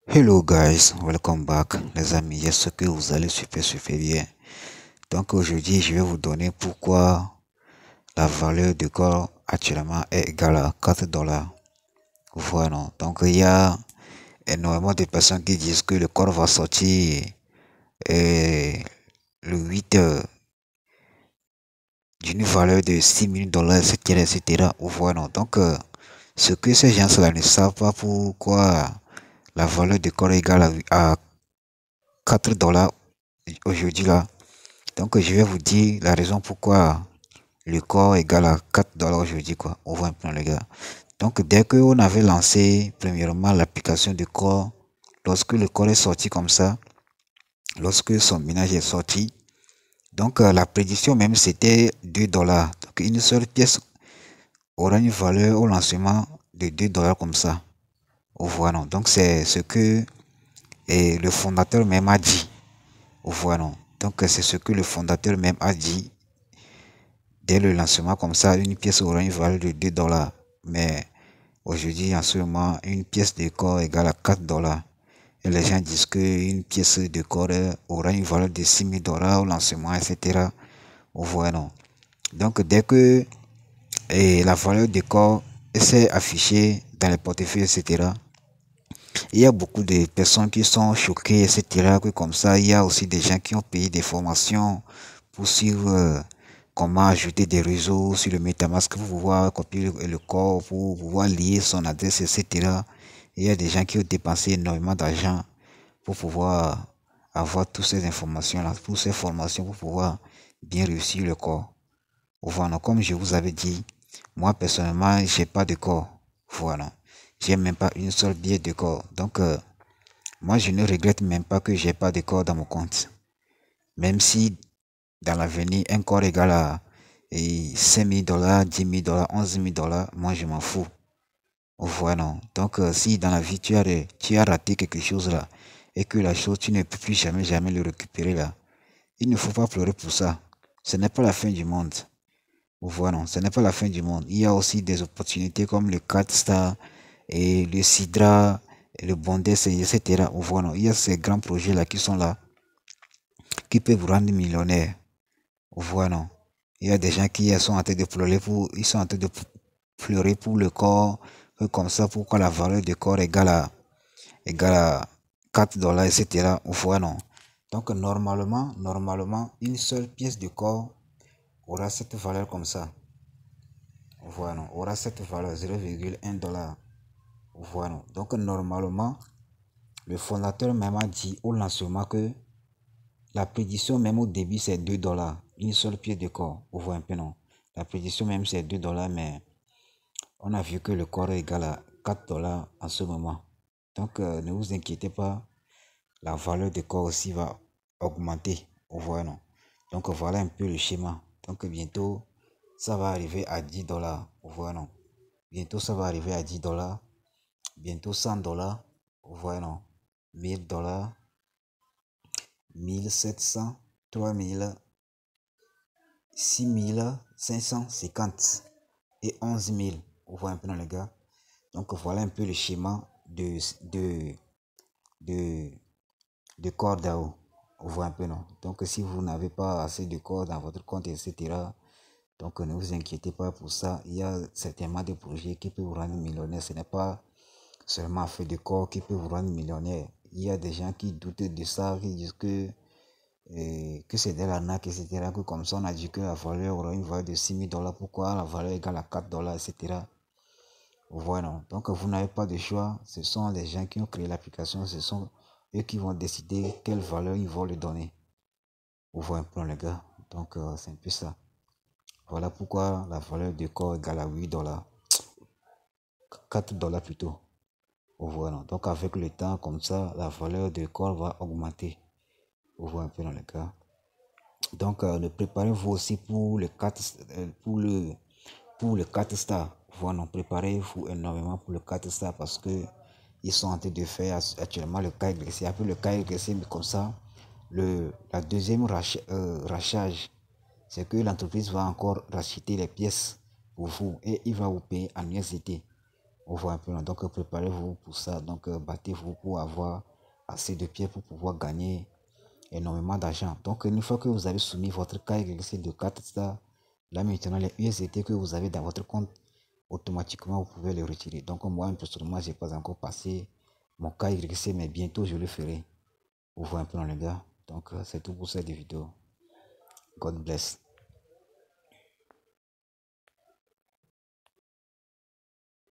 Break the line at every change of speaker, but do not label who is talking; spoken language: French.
Hello guys, welcome back les amis, j'espère que vous allez super bien. Donc aujourd'hui je vais vous donner pourquoi la valeur du corps actuellement est égale à 4 dollars. Voilà, donc il y a énormément de personnes qui disent que le corps va sortir euh, le 8 d'une valeur de 6 000 dollars, etc. etc. Voilà, donc ce que ces gens-là ne savent pas pourquoi la valeur du corps est égale à 4 dollars aujourd'hui là. Donc, je vais vous dire la raison pourquoi le corps égale à 4 dollars aujourd'hui, quoi. On voit un peu, les gars. Donc, dès qu'on avait lancé, premièrement, l'application du corps, lorsque le corps est sorti comme ça, lorsque son minage est sorti, donc la prédiction même, c'était 2 dollars. Donc, une seule pièce aura une valeur au lancement de 2 dollars comme ça. Voilà. Donc, c'est ce que le fondateur même a dit. Voilà. Donc, c'est ce que le fondateur même a dit. Dès le lancement, comme ça, une pièce aura une valeur de 2 dollars. Mais aujourd'hui, en ce moment, une pièce de corps égale à 4 dollars. Et les gens disent qu'une pièce de corps aura une valeur de 6 000 dollars au lancement, etc. Vous voyez, non? Donc, dès que la valeur du corps s'est affichée dans les portefeuilles, etc., il y a beaucoup de personnes qui sont choquées, etc. Que comme ça, il y a aussi des gens qui ont payé des formations pour suivre comment ajouter des réseaux sur le MetaMask pour pouvoir copier le corps, pour pouvoir lier son adresse, etc. Il y a des gens qui ont dépensé énormément d'argent pour pouvoir avoir toutes ces informations-là, toutes ces formations pour pouvoir bien réussir le corps. Voilà, comme je vous avais dit, moi personnellement, j'ai pas de corps. Voilà. J'ai même pas une seule billet de corps. Donc, moi, je ne regrette même pas que j'ai pas de corps dans mon compte. Même si dans l'avenir, un corps égal à 5 000 dollars, 10 000 dollars, 11 000 dollars, moi je m'en fous. Voilà. Donc, si dans la vie tu as raté quelque chose là, et que la chose, tu ne peux plus jamais le récupérer là, il ne faut pas pleurer pour ça. Ce n'est pas la fin du monde. Voilà, ce n'est pas la fin du monde. Il y a aussi des opportunités comme le 4 Star et le Sidra, et le Bondé, etc. Voilà, il y a ces grands projets là qui sont là, qui peuvent vous rendre millionnaire. Voilà. Il y a des gens qui sont en train de pleurer pour, ils sont en train de pleurer pour le corps, comme ça, pourquoi la valeur du corps égale à 4 dollars, etc. Voilà. Donc, normalement, une seule pièce de corps aura cette valeur comme ça. Voilà. Aura cette valeur 0,1 dollar. Voilà. Donc, normalement, le fondateur même a dit au lancement que la prédiction même au début c'est 2 dollars. Une seule pièce de corps. Vous voyez un peu, non? La prédiction même c'est 2 dollars, mais on a vu que le corps est égal à 4 dollars en ce moment. Donc ne vous inquiétez pas, la valeur du corps aussi va augmenter. Vous voyez, non? Donc voilà un peu le schéma. Donc bientôt, ça va arriver à 10 dollars. Vous voyez, non? Bientôt, ça va arriver à 10 dollars. Bientôt 100 dollars. Vous voyez, non? 1000 dollars. 1700. 3000. 6550 et 11 000. Vous voyez un peu dans les gars. Donc voilà un peu le schéma de, de corps DAO. Vous voyez un peu, non? Donc si vous n'avez pas assez de corps dans votre compte, etc., donc ne vous inquiétez pas pour ça. Il y a certainement des projets qui peuvent vous rendre millionnaire. Ce n'est pas seulement fait de corps qui peut vous rendre millionnaire. Il y a des gens qui doutent de ça, qui disent que c'est de l'arnaque, etc. Que comme ça, on a dit que la valeur aura une valeur de 6 000 dollars. Pourquoi la valeur égale à 4 dollars, etc. Voilà. Donc, vous n'avez pas de choix. Ce sont les gens qui ont créé l'application. Ce sont eux qui vont décider quelle valeur ils vont lui donner. Vous voyez un peu, les gars. Donc, c'est un peu ça. Voilà pourquoi la valeur du corps égale à 8 dollars. 4 dollars plutôt. Voilà. Donc, avec le temps, comme ça, la valeur du corps va augmenter. Vous voyez un peu dans le cas. Donc, préparez-vous aussi pour le 4, pour le 4 stars. Voilà, préparez-vous énormément pour le 4 stars parce que ils sont en train de faire actuellement le cas régressé. Après le cas régressé, mais comme ça, la deuxième rachage, c'est que l'entreprise va encore racheter les pièces pour vous et il va vous payer en USDT. On voit un peu. Donc, préparez-vous pour ça. Donc, battez-vous pour avoir assez de pierres pour pouvoir gagner énormément d'argent. Donc, une fois que vous avez soumis votre cas YC de 4 ça, là maintenant, les USDT que vous avez dans votre compte, automatiquement, vous pouvez les retirer. Donc, moi, personnellement, je n'ai pas encore passé mon cas YC, mais bientôt, je le ferai. Vous voyez un peu dans les gars. Donc, c'est tout pour cette vidéo. God bless.